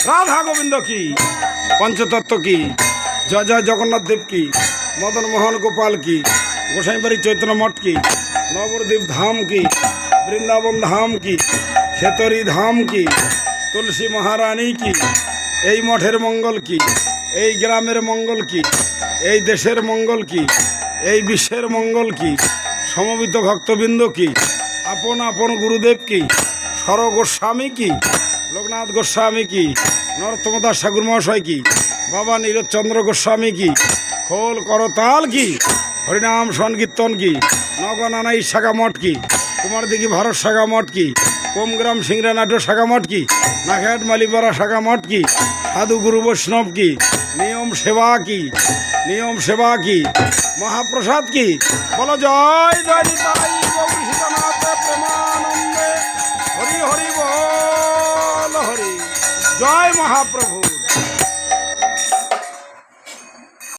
রাধা গোবিন্দ কি, পঞ্চতত্ত্ব কি, জয় জয় জগন্নাথ দেব কি, মদন মোহন গোপাল কি, গোসাইবাড়ি চৈতন্য মঠ কি, নবদ্বীপ ধাম কি, বৃন্দাবন ধাম কি, খেতরি ধাম কি, তুলসী মহারানী কি, এই মঠের মঙ্গল কি, এই গ্রামের মঙ্গল কি, এই দেশের মঙ্গল কি, এই বিশ্বের মঙ্গল কি, সমবেত ভক্তবৃন্দ কি, আপন আপন গুরুদেব কি, সর গোস্বামী কি, লোকনাথ গোস্বামী কি, নরোত্তম দাস ঠাকুর মহাশয় কি, বাবা নীরজচন্দ্র গোস্বামী কি, খোল করতাল কি, হরিনাম সংকীর্তন কি, নগনানাই শাখা মঠ কি, কুমারদিঘি ভারত শাখা মঠ কি, কোমগ্রাম সিংরানাট্য শাখা মঠ কি, নাঘাট মালিপাড়া শাখা মঠ কি, সাধু গুরু বৈষ্ণব কি, নিয়ম সেবা কি, নিয়ম সেবা কি, মহাপ্রসাদ কি, বলো জয় জয় নিতাই গৌরী সীতানাথ প্রেমানন্দে, হরি হরি বল হরি, জয় মহাপ্রভু।